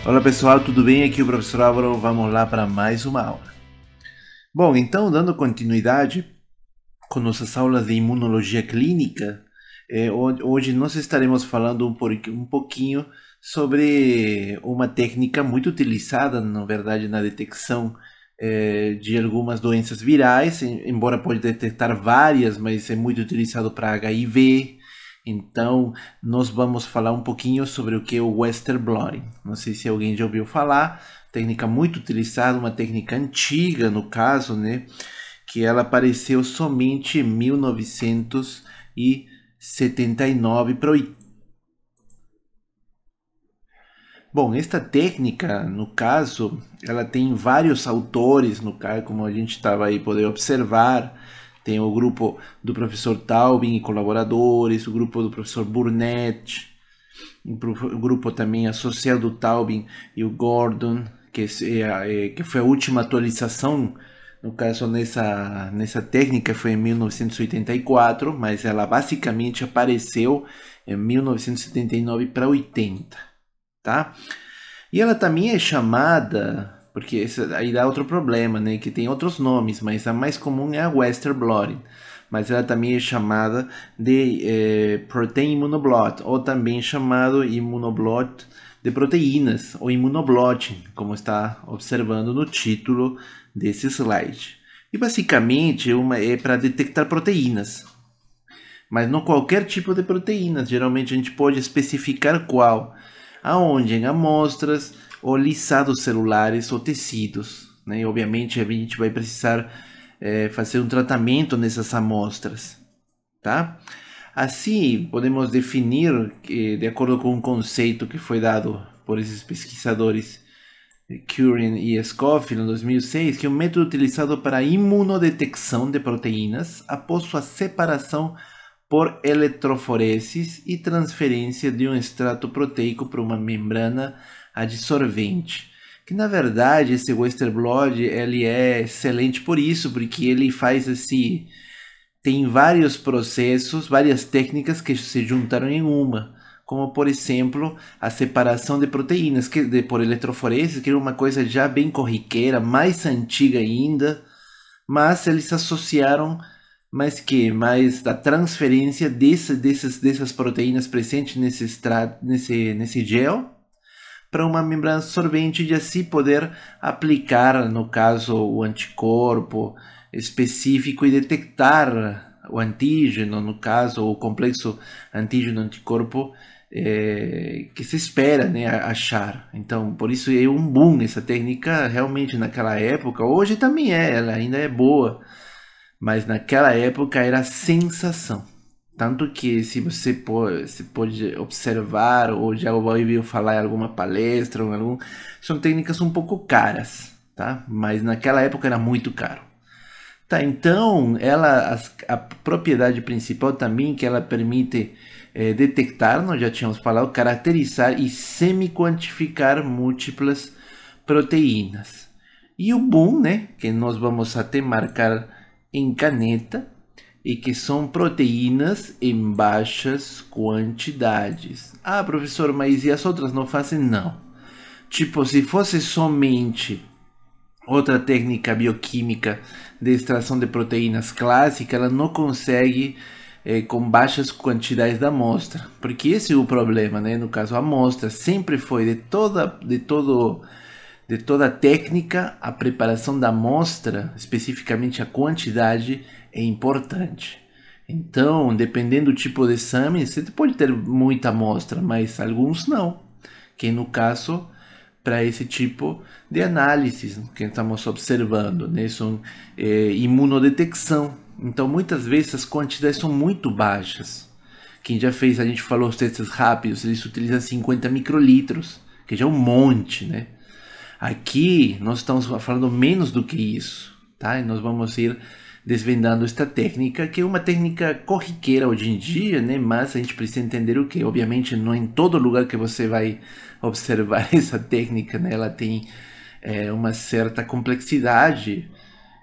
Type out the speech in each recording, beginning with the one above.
Olá pessoal, tudo bem? Aqui é o professor Álvaro, vamos lá para mais uma aula. Bom, então, dando continuidade com nossas aulas de imunologia clínica, hoje nós estaremos falando um pouquinho sobre uma técnica muito utilizada, na verdade, na detecção de algumas doenças virais, embora pode detectar várias, mas é muito utilizado para HIV. Então, nós vamos falar um pouquinho sobre o que é o Western blotting. Não sei se alguém já ouviu falar, técnica muito utilizada, uma técnica antiga no caso, né? Que ela apareceu somente em 1979 para Bom, esta técnica, no caso, ela tem vários autores, no caso, como a gente estava aí poder observar. Tem o grupo do professor Taubin e colaboradores, o grupo do professor Burnett, o grupo também associado do Taubin e o Gordon, que foi a última atualização, no caso nessa técnica foi em 1984, mas ela basicamente apareceu em 1979 para 80, tá? E ela também é chamada, porque aí dá outro problema, né? Que tem outros nomes, mas a mais comum é a Western blotting. Mas ela também é chamada de protein immunoblot, ou também chamado imunoblot de proteínas, ou imunoblotting, como está observando no título desse slide. E basicamente é para detectar proteínas, mas não qualquer tipo de proteínas. Geralmente a gente pode especificar qual, aonde, em amostras ou lisados celulares ou tecidos, né? E obviamente a gente vai precisar fazer um tratamento nessas amostras, tá? Assim, podemos definir, de acordo com um conceito que foi dado por esses pesquisadores Curran e Scofield em 2006, que é um método utilizado para a imunodetecção de proteínas após sua separação por eletroforesis e transferência de um extrato proteico para uma membrana adsorvente. Que na verdade esse Western blot ele é excelente por isso, porque ele faz assim, tem vários processos, várias técnicas que se juntaram em uma, como por exemplo a separação de proteínas por eletroforesis, que é uma coisa já bem corriqueira, mais antiga ainda, mas eles associaram mais da transferência dessas proteínas presentes nesse gel para uma membrana absorvente e assim poder aplicar, no caso, o anticorpo específico e detectar o antígeno, no caso, o complexo antígeno-anticorpo que se espera, né, achar. Então, por isso é um boom essa técnica realmente naquela época. Hoje também ela ainda é boa, mas naquela época era a sensação. Tanto que se você pode observar ou já ouviu falar em alguma palestra, são técnicas um pouco caras, tá? Mas naquela época era muito caro. Tá, então a propriedade principal também que ela permite detectar, nós já tínhamos falado, caracterizar e semi-quantificar múltiplas proteínas. E o boom, né, que nós vamos até marcar em caneta, e que são proteínas em baixas quantidades. Ah, professor, mas e as outras não fazem? Não. Tipo, se fosse somente outra técnica bioquímica de extração de proteínas clássica, ela não consegue com baixas quantidades da amostra, porque esse é o problema, né? No caso, a amostra sempre foi de toda a técnica, a preparação da amostra, especificamente a quantidade, é importante. Então, dependendo do tipo de exame, você pode ter muita amostra, mas alguns não. Que no caso, para esse tipo de análise que estamos observando, né, são imunodetecção. Então, muitas vezes as quantidades são muito baixas. Quem já fez, a gente falou os testes rápidos, eles utilizam 50 microlitros, que já é um monte, né? Aqui nós estamos falando menos do que isso, tá? E nós vamos ir desvendando esta técnica, que é uma técnica corriqueira hoje em dia, né? Mas a gente precisa entender o que, obviamente, não é em todo lugar que você vai observar essa técnica, né? Ela tem uma certa complexidade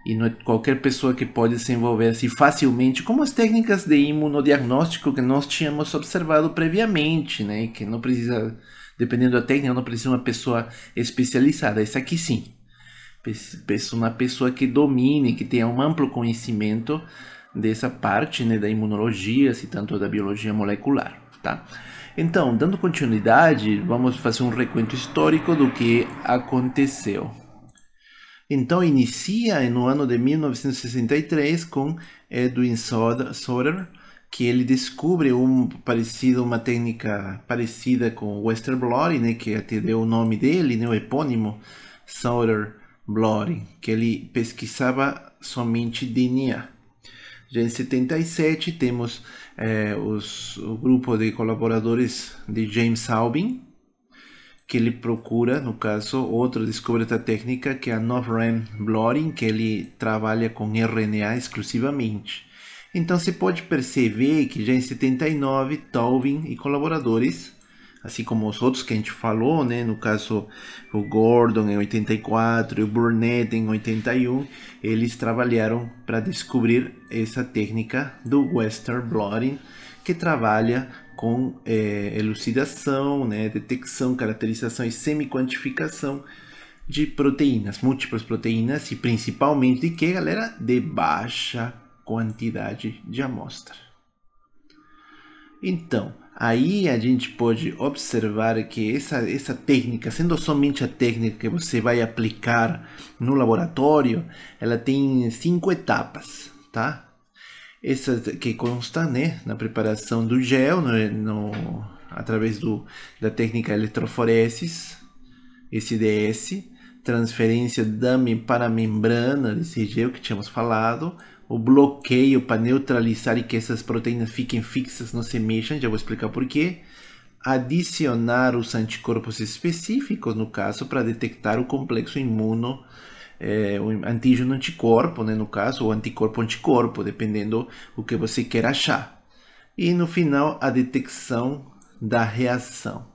e não é qualquer pessoa que pode desenvolver assim facilmente, como as técnicas de imunodiagnóstico que nós tínhamos observado previamente, né? Que não precisa, dependendo da técnica, não precisa uma pessoa especializada. Essa aqui sim, uma pessoa que domine, que tenha um amplo conhecimento dessa parte, né, da imunologia, se tanto da biologia molecular, tá? Então, dando continuidade, vamos fazer um recuento histórico do que aconteceu. Então, inicia no ano de 1963 com Edwin Soter, que ele descobre uma técnica parecida com Western blotting, né, que até deu o nome dele, né, o epônimo Soter blotting, que ele pesquisava somente DNA. Já em 77 temos o grupo de colaboradores de James Albin, que ele procura, no caso, outro descobre essa técnica que é a Novran blotting, que ele trabalha com RNA exclusivamente. Então você pode perceber que já em 79, Taubin e colaboradores, assim como os outros que a gente falou, né? No caso o Gordon em 84 e o Burnett em 81, eles trabalharam para descobrir essa técnica do Western blotting, que trabalha com elucidação, né? Detecção, caracterização e semi-quantificação de proteínas, múltiplas proteínas, e principalmente de que, galera? De baixa quantidade de amostra. Então, aí a gente pode observar que essa técnica, sendo somente a técnica que você vai aplicar no laboratório, ela tem 5 etapas, tá? Essa que consta, né, na preparação do gel, através da técnica eletroforesis, SDS, transferência para a membrana desse gel que tínhamos falado, o bloqueio para neutralizar e que essas proteínas fiquem fixas, não se mexam, já vou explicar por quê. Adicionar os anticorpos específicos, no caso, para detectar o complexo imuno, o antígeno anticorpo, né, no caso, ou anticorpo, dependendo o que você quer achar. E no final, a detecção da reação.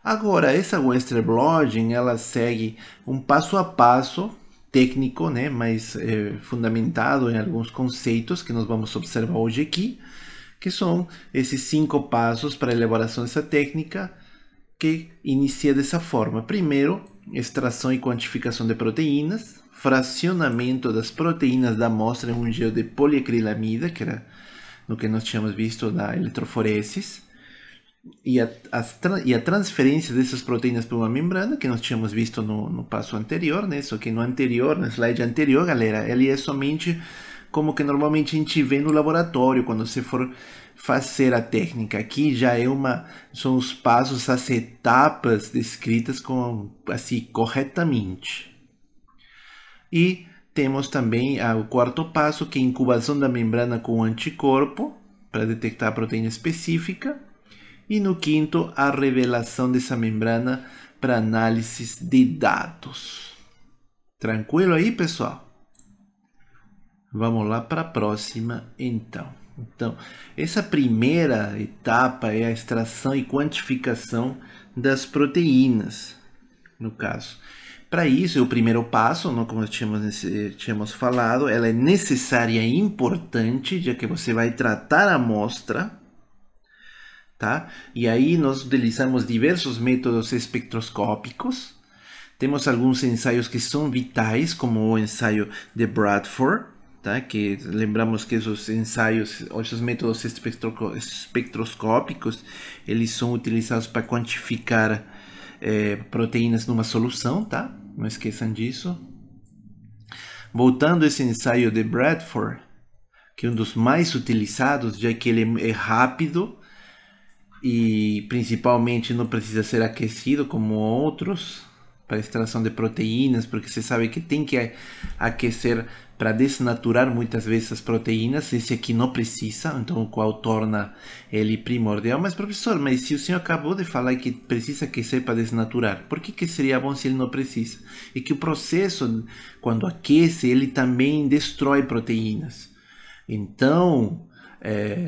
Agora, essa Western blotting, ela segue um passo a passo técnico, né, mas fundamentado em alguns conceitos que nós vamos observar hoje aqui, que são esses 5 passos para a elaboração dessa técnica, que inicia dessa forma. Primeiro, extração e quantificação de proteínas, fracionamento das proteínas da amostra em um gel de poliacrilamida, que era no que nós tínhamos visto na eletroforesis, e a transferência dessas proteínas para uma membrana, que nós tínhamos visto no passo anterior, né? Só que no slide anterior, galera, ele é somente como que normalmente a gente vê no laboratório, quando você for fazer a técnica. Aqui já são os passos, as etapas descritas assim, corretamente. E temos também o quarto passo, que é a incubação da membrana com anticorpo, para detectar a proteína específica. E no quinto, a revelação dessa membrana para análise de dados. Tranquilo aí, pessoal? Vamos lá para a próxima, então. Então, essa primeira etapa é a extração e quantificação das proteínas, no caso. Para isso, é o primeiro passo, não, como tínhamos falado, ela é necessária e importante, já que você vai tratar a amostra, tá? E aí nós utilizamos diversos métodos espectroscópicos. Temos alguns ensaios que são vitais, como o ensaio de Bradford, tá? Que lembramos que esses métodos espectroscópicos, eles são utilizados para quantificar proteínas numa solução, tá? Não esqueçam disso. Voltando a esse ensaio de Bradford, que é um dos mais utilizados, já que ele é rápido e principalmente não precisa ser aquecido como outros para extração de proteínas, porque você sabe que tem que aquecer para desnaturar muitas vezes as proteínas. Esse aqui não precisa, então o qual torna ele primordial. Mas professor, mas se o senhor acabou de falar que precisa aquecer para desnaturar, por que seria bom se ele não precisa? E que o processo, quando aquece, ele também destrói proteínas. Então,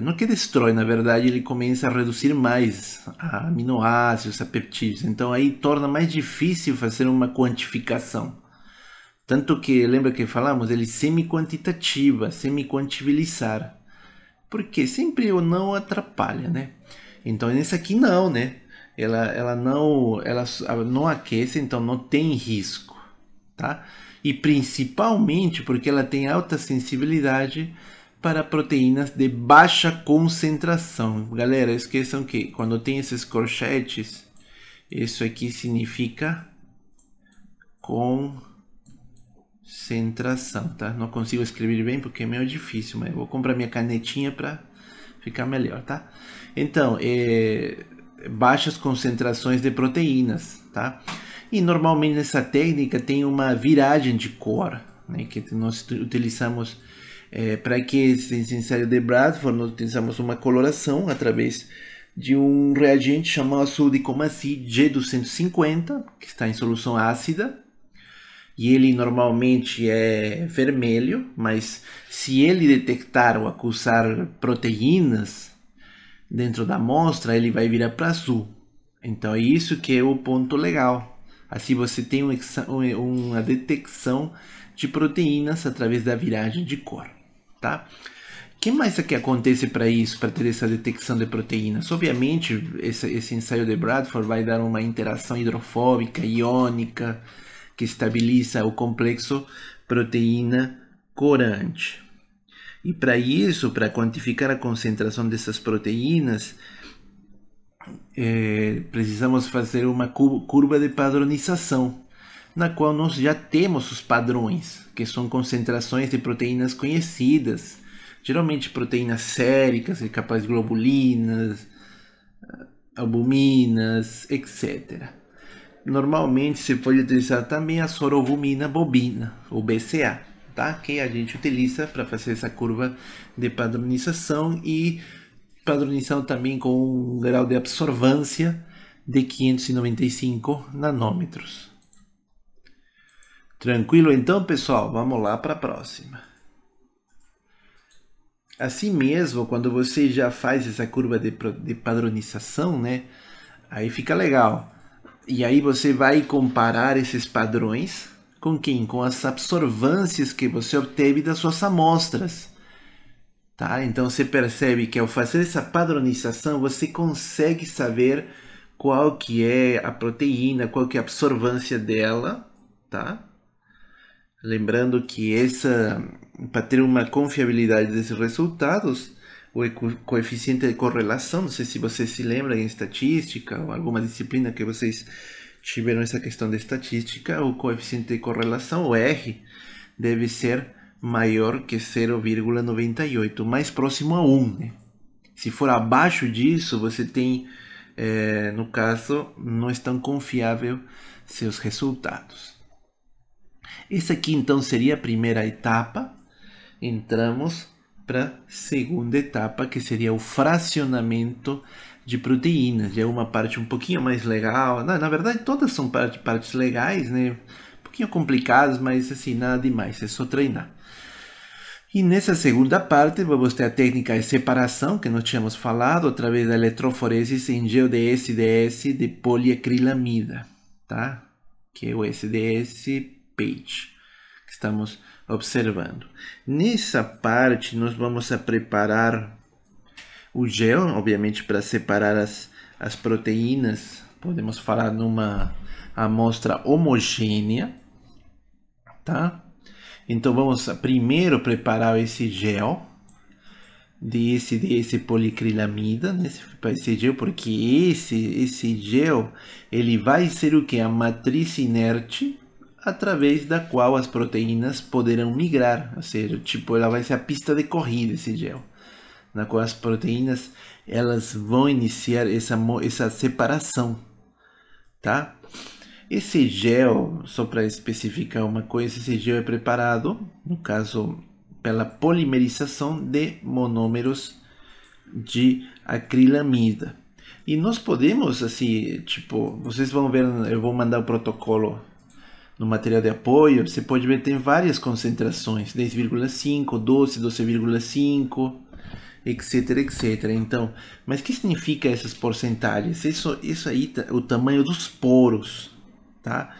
não que destrói, na verdade, ele começa a reduzir mais a aminoácidos, a peptídeos. Então aí torna mais difícil fazer uma quantificação, Tanto que, lembra que falamos, ele semi-quantitativa, semi-quantibilizar. Porque sempre o não atrapalha, né? Então, nesse aqui não, né? Ela não aquece, então não tem risco, tá? E principalmente porque ela tem alta sensibilidade para proteínas de baixa concentração. Galera, esqueçam que quando tem esses corchetes, isso aqui significa concentração, tá? Não consigo escrever bem porque é meio difícil, mas eu vou comprar minha canetinha para ficar melhor, tá? Então, baixas concentrações de proteínas, tá? E normalmente nessa técnica tem uma viragem de cor, né? Que nós utilizamos para que esse ensaio de Bradford, nós utilizamos uma coloração através de um reagente chamado Sodicomacid G250, que está em solução ácida, e ele normalmente é vermelho, mas se ele detectar ou acusar proteínas dentro da amostra, ele vai virar para azul. Então é isso que é o ponto legal. Assim você tem uma detecção de proteínas através da viragem de cor, tá? O que mais que acontece para isso, para ter essa detecção de proteínas? Obviamente, esse ensaio de Bradford vai dar uma interação hidrofóbica, iônica, que estabiliza o complexo proteína-corante. E para isso, para quantificar a concentração dessas proteínas, precisamos fazer uma curva de padronização, na qual nós já temos os padrões, que são concentrações de proteínas conhecidas, geralmente proteínas séricas, capaz de globulinas, albuminas, etc. Normalmente se pode utilizar também a sorobumina bobina, ou BCA, tá? Que a gente utiliza para fazer essa curva de padronização e padronização também com um grau de absorvância de 595 nanômetros. Tranquilo então, pessoal? Vamos lá para a próxima. Assim mesmo, quando você já faz essa curva de padronização, né? Aí fica legal. E aí você vai comparar esses padrões com quem? Com as absorvâncias que você obteve das suas amostras. Tá? Então você percebe que ao fazer essa padronização, você consegue saber qual que é a proteína, qual que é a absorvância dela, tá? Lembrando que para ter uma confiabilidade desses resultados, o coeficiente de correlação, não sei se vocês se lembram em estatística ou alguma disciplina que vocês tiveram essa questão de estatística, o coeficiente de correlação, o R, deve ser maior que 0,98, mais próximo a 1. Né? Se for abaixo disso, você tem, no caso, não é tão confiável seus resultados. Essa aqui então seria a primeira etapa. Entramos para a segunda etapa, que seria o fracionamento de proteínas. Já é uma parte um pouquinho mais legal. Na verdade, todas são partes legais, né? Um pouquinho complicadas, mas assim, nada demais, é só treinar. E nessa segunda parte, vamos ter a técnica de separação, que nós tínhamos falado, através da eletroforesis em GeoDS-DS de poliacrilamida, tá? Que é o SDS-PAGE, que estamos observando. Nessa parte, nós vamos a preparar o gel, obviamente, para separar as proteínas. Podemos falar numa amostra homogênea, tá? Então, vamos primeiro preparar esse gel desse policrilamida, esse gel, porque esse gel ele vai ser o que? A matriz inerte através da qual as proteínas poderão migrar, ou seja, tipo, ela vai ser a pista de corrida, esse gel, na qual as proteínas elas vão iniciar essa separação, tá? Esse gel, só para especificar uma coisa, esse gel é preparado, no caso, pela polimerização de monômeros de acrilamida. E nós podemos, assim, tipo, vocês vão ver, eu vou mandar o protocolo no material de apoio, você pode ver que tem várias concentrações, 10,5, 12, 12,5, etc, etc. Então, mas o que significa essas porcentagens? Isso aí, o tamanho dos poros, tá?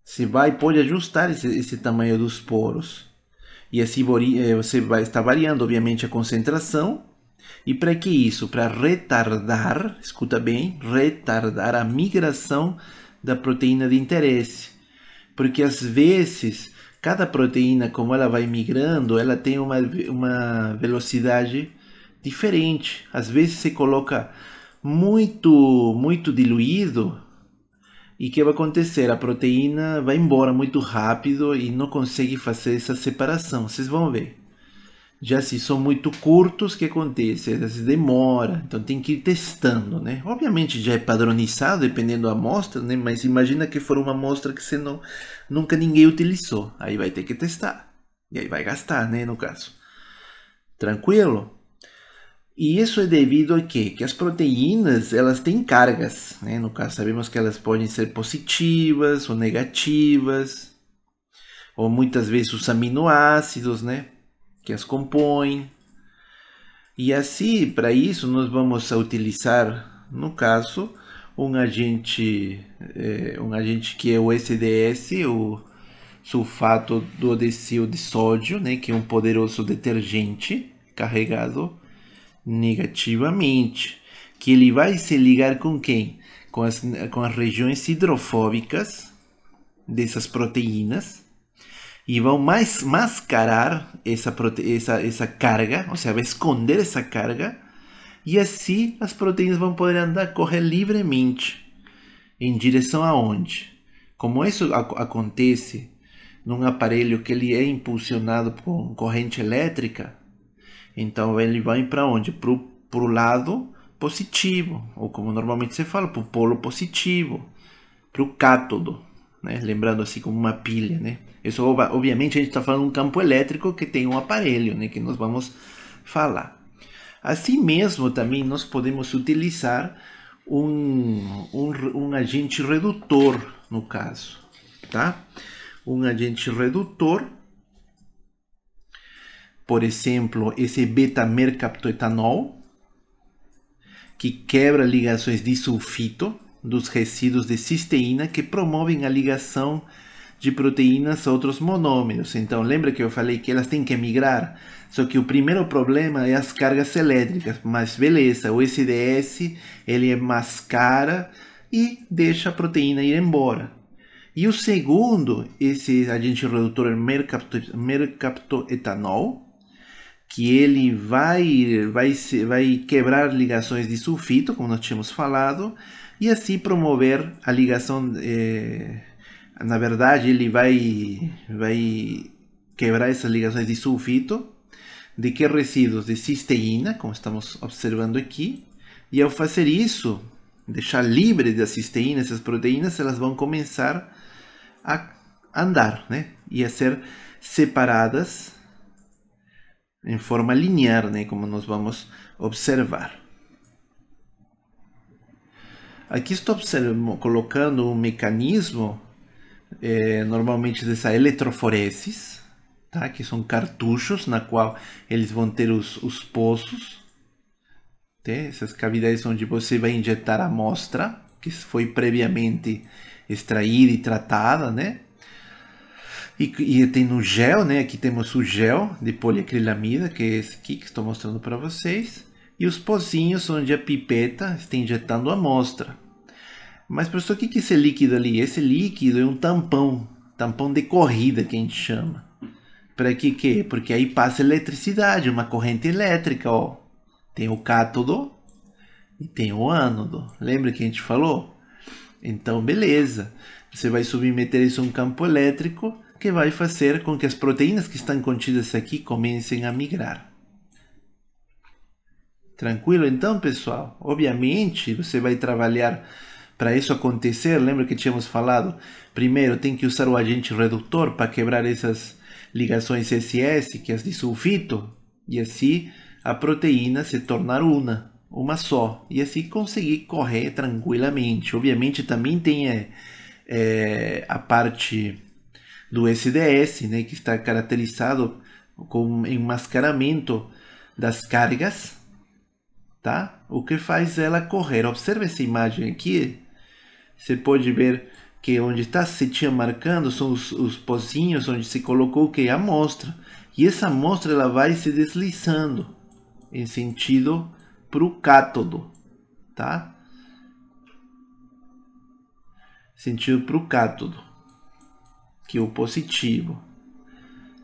Você pode ajustar esse tamanho dos poros. E assim você vai estar variando, obviamente, a concentração. E para que isso? Para retardar, escuta bem, retardar a migração da proteína de interesse. Porque às vezes, cada proteína, como ela vai migrando, ela tem uma velocidade diferente. Às vezes você coloca muito diluído, e o que vai acontecer? A proteína vai embora muito rápido e não consegue fazer essa separação. Vocês vão ver. Já se são muito curtos, o que acontece? Às vezes demora, então tem que ir testando, né? Obviamente já é padronizado, dependendo da amostra, né? Mas imagina que for uma amostra que você nunca ninguém utilizou. Aí vai ter que testar. E aí vai gastar, né? No caso. Tranquilo? E isso é devido a quê? Que as proteínas, elas têm cargas, né? No caso, sabemos que elas podem ser positivas ou negativas, ou muitas vezes os aminoácidos, né? Que as compõem. E assim, para isso, nós vamos utilizar, no caso, um agente que é o SDS, o sulfato duodecil de sódio, né? Que é um poderoso detergente carregado negativamente, que ele vai se ligar com quem? Com as regiões hidrofóbicas dessas proteínas e vão mascarar essa carga, ou seja, vai esconder essa carga, e assim as proteínas vão poder correr livremente em direção aonde? Como isso acontece num aparelho que ele é impulsionado por corrente elétrica, então ele vai para onde? Para o lado positivo, ou como normalmente se fala, para o polo positivo, para o cátodo, né? Lembrando assim como uma pilha, né? Isso obviamente a gente está falando de um campo elétrico que tem um aparelho, né? Que nós vamos falar. Assim mesmo também nós podemos utilizar um agente redutor no caso, tá? Um agente redutor, por exemplo, esse beta-mercaptoetanol, que quebra ligações de sulfito dos resíduos de cisteína que promovem a ligação de proteínas a outros monômeros. Então, lembra que eu falei que elas têm que migrar? Só que o primeiro problema é as cargas elétricas, mas beleza, o SDS ele mascara e deixa a proteína ir embora. E o segundo, esse agente redutor mercaptoetanol, que ele vai quebrar ligações de sulfito, como nós tínhamos falado, e assim promover a ligação. Na verdade, ele vai quebrar essas ligações de sulfito. De que resíduos? De cisteína, como estamos observando aqui. E ao fazer isso, deixar livre da cisteína, essas proteínas, elas vão começar a andar, né? E a ser separadas em forma linear, né? Como nós vamos observar. Aqui estou colocando um mecanismo, normalmente dessa eletroforesis, tá? Que são cartuchos na qual eles vão ter os poços, tá? Essas cavidades onde você vai injetar a amostra que foi previamente extraída e tratada, né? E tem no gel, né? Aqui temos o gel de poliacrilamida, que é esse aqui que estou mostrando para vocês. E os pozinhos onde a pipeta está injetando a amostra. Mas, professor, o que é esse líquido ali? Esse líquido é um tampão de corrida que a gente chama. Para que? Porque aí passa eletricidade, uma corrente elétrica, ó. Tem o cátodo e tem o ânodo. Lembra que a gente falou? Então, beleza. Você vai submeter isso a um campo elétrico que vai fazer com que as proteínas que estão contidas aqui comecem a migrar. Tranquilo então, pessoal? Obviamente, você vai trabalhar para isso acontecer. Lembra que tínhamos falado? Primeiro, tem que usar o agente redutor para quebrar essas ligações SS, que é as de sulfito, e assim a proteína se tornar uma só, e assim conseguir correr tranquilamente. Obviamente também tem a parte do SDS, né, que está caracterizado com enmascaramento das cargas, tá? O que faz ela correr. Observe essa imagem aqui. Você pode ver que onde está a setinha marcando são os pozinhos onde se colocou que é a amostra. E essa amostra ela vai se deslizando em sentido para o cátodo, tá? Sentido para o cátodo, que é o positivo.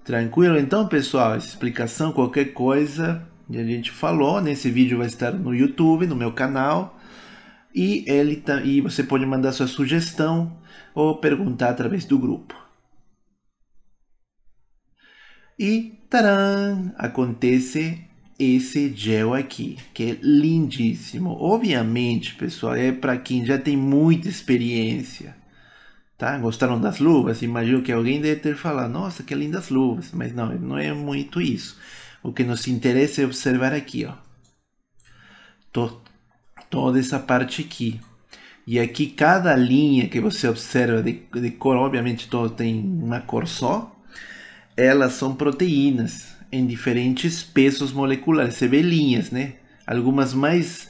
Tranquilo? Então, pessoal, essa explicação, qualquer coisa que a gente falou, nesse vídeo vai estar no YouTube, no meu canal. E você pode mandar sua sugestão ou perguntar através do grupo. E, taran, acontece esse gel aqui, que é lindíssimo. Obviamente, pessoal, é para quem já tem muita experiência. Tá? Gostaram das luvas? Imagino que alguém deve ter falado, nossa, que lindas luvas. Mas não é muito isso. O que nos interessa é observar aqui, ó. Toda essa parte aqui. E aqui cada linha que você observa de cor, obviamente todas tem uma cor só, elas são proteínas em diferentes pesos moleculares. Você vê linhas, né? Algumas mais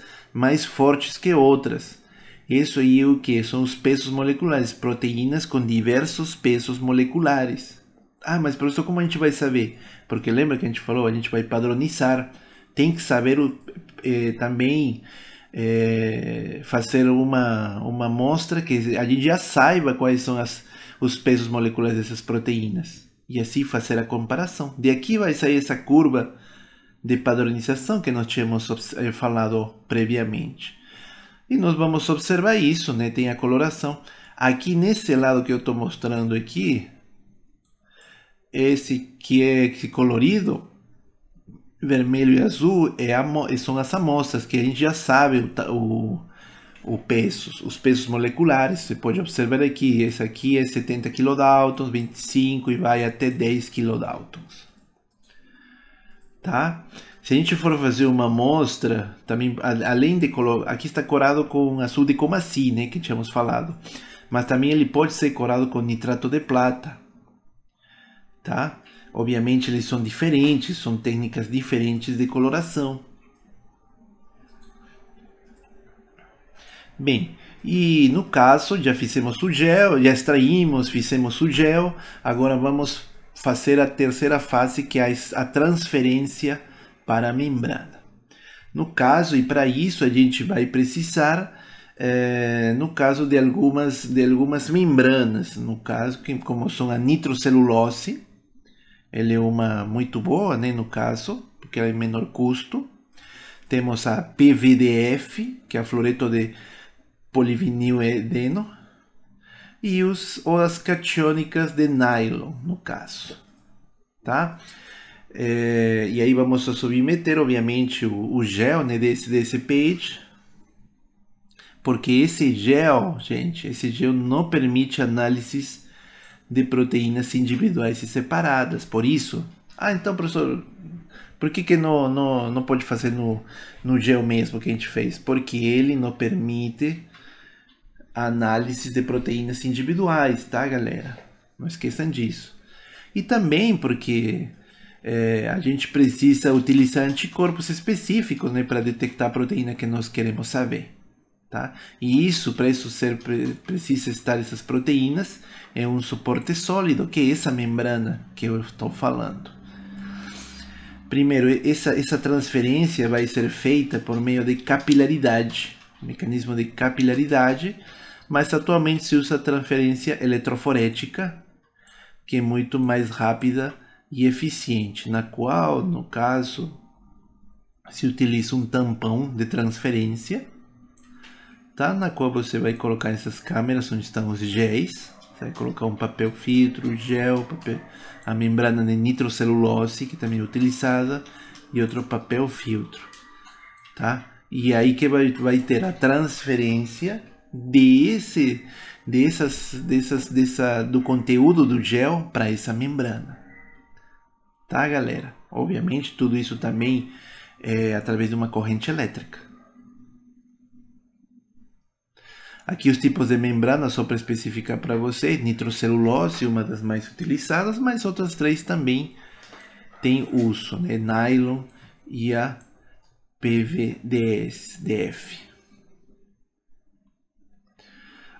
fortes que outras. Isso aí é o que? São os pesos moleculares, proteínas com diversos pesos moleculares. Ah, mas professor, como a gente vai saber? Porque lembra que a gente falou, a gente vai padronizar. Tem que saber também fazer uma amostra que a gente já saiba quais são os pesos moleculares dessas proteínas. E assim fazer a comparação. De aqui vai sair essa curva de padronização que nós tínhamos falado previamente. E nós vamos observar isso, né? Tem a coloração. Aqui nesse lado que eu estou mostrando aqui, esse que é colorido, vermelho e azul, são as amostras que a gente já sabe os pesos moleculares. Você pode observar aqui, esse aqui é 70 kDa, 25 e vai até 10 kDa. Tá? Se a gente for fazer uma amostra, também, além de aqui está corado com azul de Comaci, né, que tínhamos falado, mas também ele pode ser corado com nitrato de plata, tá? Obviamente eles são diferentes, são técnicas diferentes de coloração. Bem, e no caso já fizemos o gel, já extraímos, fizemos o gel, agora vamos fazer a terceira fase, que é a transferência para a membrana. No caso, e para isso a gente vai precisar, no caso de algumas membranas, no caso, como são a nitrocelulose, ela é uma muito boa, né, no caso, porque ela é menor custo. Temos a PVDF, que é a fluoreto de polivinil-edeno, e as catiônicas de nylon, no caso, tá? E aí vamos submeter, obviamente, o gel, né, desse pH, porque esse gel, gente, esse gel não permite análises de proteínas individuais e separadas. Por isso, então, professor, por que não pode fazer no gel mesmo que a gente fez? Porque ele não permite análises de proteínas individuais, tá, galera? Não esqueçam disso. E também porque a gente precisa utilizar anticorpos específicos, né, para detectar a proteína que nós queremos saber. Tá? E isso, para isso precisa estar essas proteínas, é um suporte sólido, que é essa membrana que eu estou falando. Primeiro, essa transferência vai ser feita por meio de capilaridade, mecanismo de capilaridade, mas atualmente se usa a transferência eletroforética, que é muito mais rápida e eficiente, na qual, no caso, se utiliza um tampão de transferência, tá? Na qual você vai colocar essas câmeras onde estão os géis. Você vai colocar um papel filtro, gel, a membrana de nitrocelulose, que também é utilizada, e outro papel filtro, tá? E aí que vai ter a transferência do conteúdo do gel para essa membrana, tá, galera? Obviamente tudo isso também é através de uma corrente elétrica. Aqui os tipos de membrana, só para especificar para vocês: nitrocelulose, uma das mais utilizadas, mas outras três também têm uso, né? Nylon e a PVDF.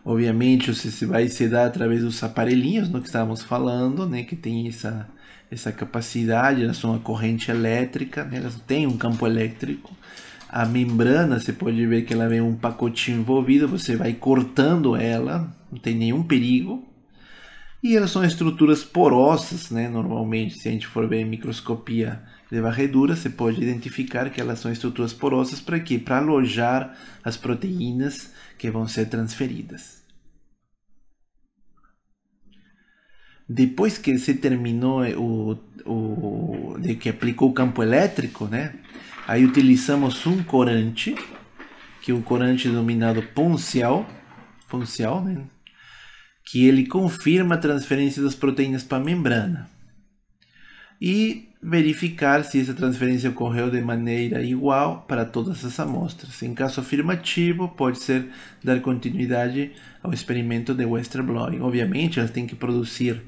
Obviamente, você vai sedar através dos aparelhinhos, no que estávamos falando, né, que tem essa capacidade, elas são uma corrente elétrica, né, elas têm um campo elétrico. A membrana, você pode ver que ela vem um pacotinho envolvido, você vai cortando ela, não tem nenhum perigo. E elas são estruturas porosas, né? Normalmente, se a gente for ver em microscopia de varredura, você pode identificar que elas são estruturas porosas para quê? Para alojar as proteínas que vão ser transferidas. Depois que você terminou de que aplicou o campo elétrico, né? Aí utilizamos um corante, que é um corante denominado Poncial, né? Que ele confirma a transferência das proteínas para a membrana. E verificar se essa transferência ocorreu de maneira igual para todas as amostras. Em caso afirmativo, pode ser dar continuidade ao experimento de Western blotting. Obviamente, elas têm que produzir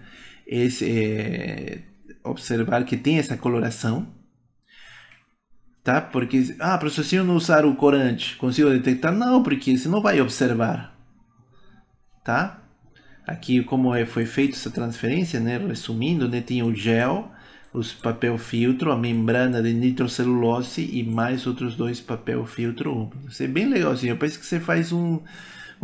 observar que tem essa coloração, tá? Porque, professor, se eu não usar o corante, consigo detectar? Não, porque você não vai observar, tá? Aqui, como foi feita essa transferência, né? Resumindo, né? Tinha o gel, os papel filtro, a membrana de nitrocelulose e mais outros 2 papel filtro úmido. Isso é bem legalzinho. Parece que você faz um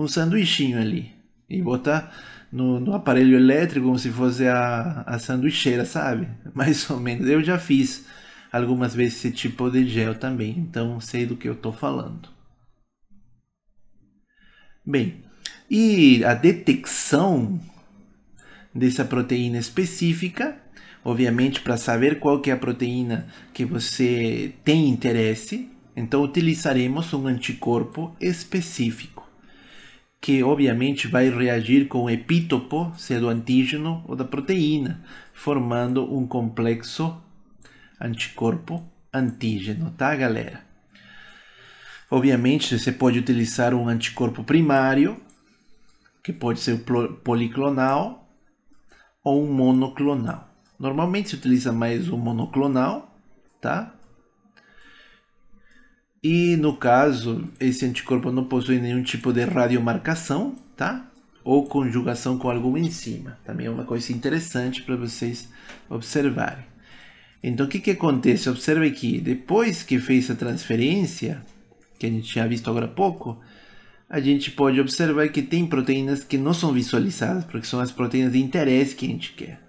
sanduichinho ali e botar no aparelho elétrico como se fosse a sanduicheira, sabe? Mais ou menos. Eu já fiz algumas vezes esse tipo de gel também, então sei do que eu estou falando. Bem, e a detecção dessa proteína específica, obviamente para saber qual que é a proteína que você tem interesse, então utilizaremos um anticorpo específico, que obviamente vai reagir com o epítopo, seja do antígeno ou da proteína, formando um complexo anticorpo-antígeno, tá, galera? Obviamente, você pode utilizar um anticorpo primário, que pode ser policlonal ou um monoclonal. Normalmente se utiliza mais o monoclonal, tá? E no caso, esse anticorpo não possui nenhum tipo de radiomarcação, tá? Ou conjugação com alguma enzima. Também é uma coisa interessante para vocês observarem. Então, o que acontece? Observe aqui, depois que fez a transferência, que a gente tinha visto agora há pouco, a gente pode observar que tem proteínas que não são visualizadas, porque são as proteínas de interesse que a gente quer.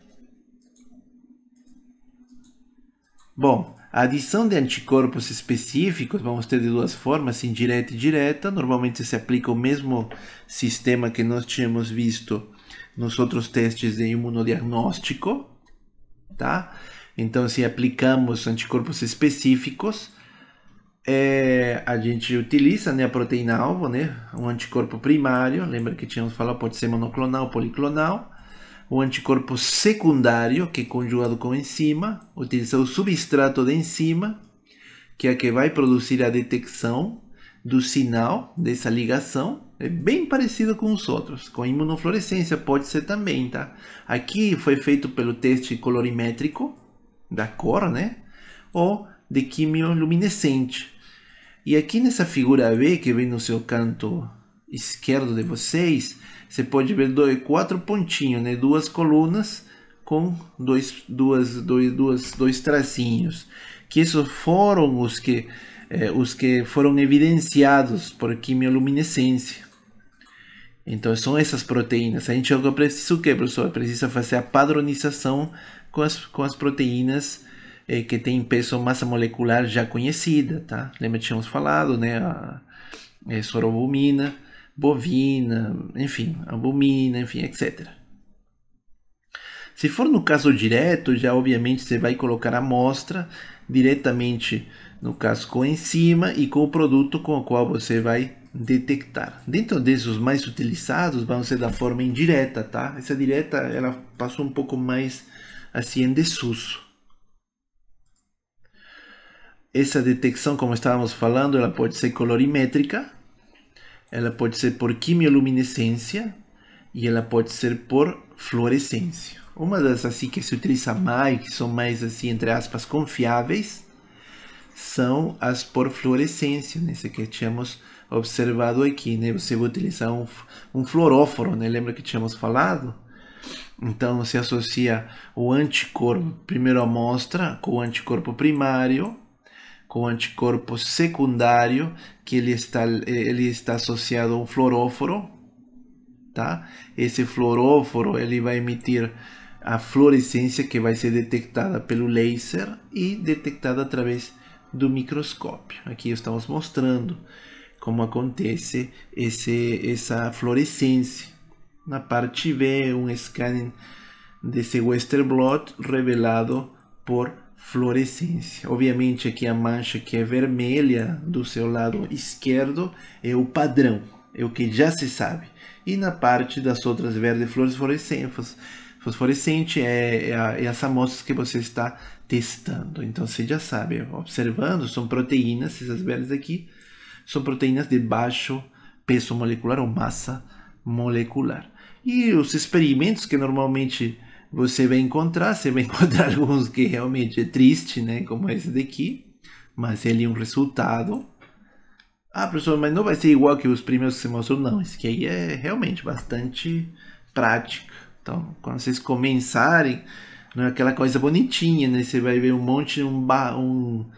Bom, a adição de anticorpos específicos vamos ter de duas formas, indireta e direta. Normalmente se aplica o mesmo sistema que nós tínhamos visto nos outros testes de imunodiagnóstico, tá? Então, se aplicamos anticorpos específicos, a gente utiliza, né, a proteína-alvo, né, um anticorpo primário, lembra que tínhamos falado, pode ser monoclonal, policlonal. O anticorpo secundário, que é conjugado com enzima, utiliza o substrato da enzima, que é a que vai produzir a detecção do sinal dessa ligação. É bem parecido com os outros. Com imunofluorescência pode ser também, tá? Aqui foi feito pelo teste colorimétrico da cor, né? Ou de quimioluminescente. E aqui nessa figura B, que vem no seu canto esquerdo de vocês, você pode ver 4 pontinhos, né? 2 colunas com dois tracinhos. Que esses foram os que foram evidenciados por quimioluminescência. Então são essas proteínas. A gente agora precisa o quê, professor? Precisa fazer a padronização com as proteínas que têm peso ou massa molecular já conhecida, tá? Lembra que tínhamos falado, né? A sorobumina, bovina, enfim, albumina, enfim, etc. Se for no caso direto, já obviamente você vai colocar a amostra diretamente, no caso com enzima e com o produto com o qual você vai detectar. Dentro desses, os mais utilizados vão ser da forma indireta, tá? Essa direta, ela passou um pouco mais assim em desuso. Essa detecção, como estávamos falando, ela pode ser colorimétrica, ela pode ser por quimioluminescência e ela pode ser por fluorescência. Uma das assim que se utiliza mais, que são mais assim entre aspas confiáveis, são as por fluorescência, nesse que tínhamos observado aqui, né? Você vai utilizar um fluoróforo, né? Lembra que tínhamos falado? Então você associa o anticorpo, primeiro amostra, com o anticorpo primário, com o anticorpo secundário, que ele está associado a um fluoróforo, tá? Esse fluoróforo ele vai emitir a fluorescência que vai ser detectada pelo laser e detectada através do microscópio. Aqui estamos mostrando como acontece essa fluorescência. Na parte B, um scanning desse Western blot revelado por fluorescência. Obviamente aqui a mancha que é vermelha do seu lado esquerdo é o padrão, é o que já se sabe. E na parte das outras verdes fosforescente é as amostras que você está testando. Então você já sabe, observando, são proteínas, essas verdes aqui são proteínas de baixo peso molecular ou massa molecular. E os experimentos que normalmente você vai encontrar alguns que realmente é triste, né? Como esse daqui, mas ele é um resultado. Ah, professor, mas não vai ser igual que os primeiros que você mostrou? Não, esse aqui é realmente bastante prática. Então, quando vocês começarem, não é aquela coisa bonitinha, né? Você vai ver um monte, um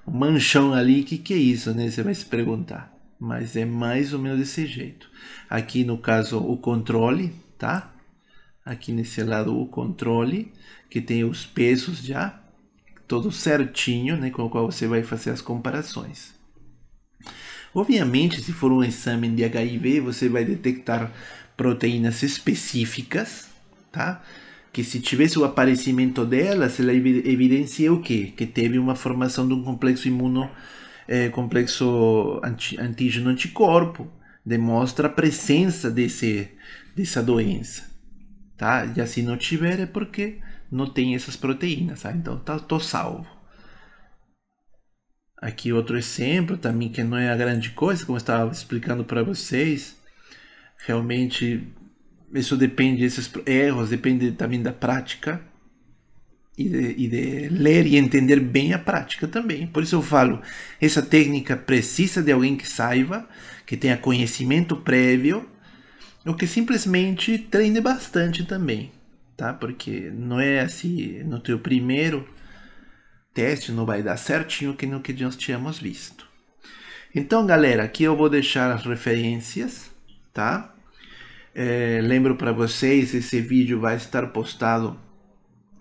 manchão ali, que é isso, né? Você vai se perguntar. Mas é mais ou menos desse jeito. Aqui no caso o controle, tá? Aqui nesse lado o controle, que tem os pesos já, todo certinho, né? Com o qual você vai fazer as comparações. Obviamente, se for um exame de HIV, você vai detectar proteínas específicas, tá? Que se tivesse o aparecimento delas, ela evidencia o quê? Que teve uma formação de um complexo complexo antígeno-anticorpo, demonstra a presença dessa doença, tá? E se não tiver é porque não tem essas proteínas, tá? Então tô salvo. Aqui outro exemplo também que não é a grande coisa, como eu estava explicando para vocês. Realmente isso depende, esses erros depende também da prática e de ler e entender bem a prática também. Por isso eu falo, essa técnica precisa de alguém que saiba, que tenha conhecimento prévio, ou que simplesmente treine bastante também, tá? Porque não é assim, no teu primeiro teste não vai dar certinho que no que nós tínhamos visto. Então, galera, aqui eu vou deixar as referências, tá? Lembro para vocês, esse vídeo vai estar postado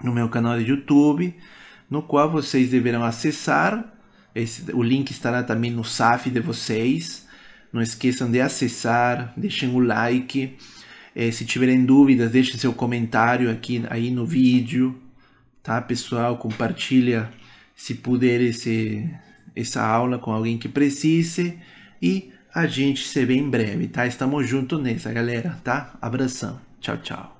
no meu canal de YouTube, no qual vocês deverão acessar. O link estará também no SAF de vocês. Não esqueçam de acessar, deixem o like. Se tiverem dúvidas, deixem seu comentário aqui aí no vídeo, tá, pessoal? Compartilha, se puder, essa aula com alguém que precise. E a gente se vê em breve, tá? Estamos juntos nessa, galera, tá? Abração. Tchau, tchau.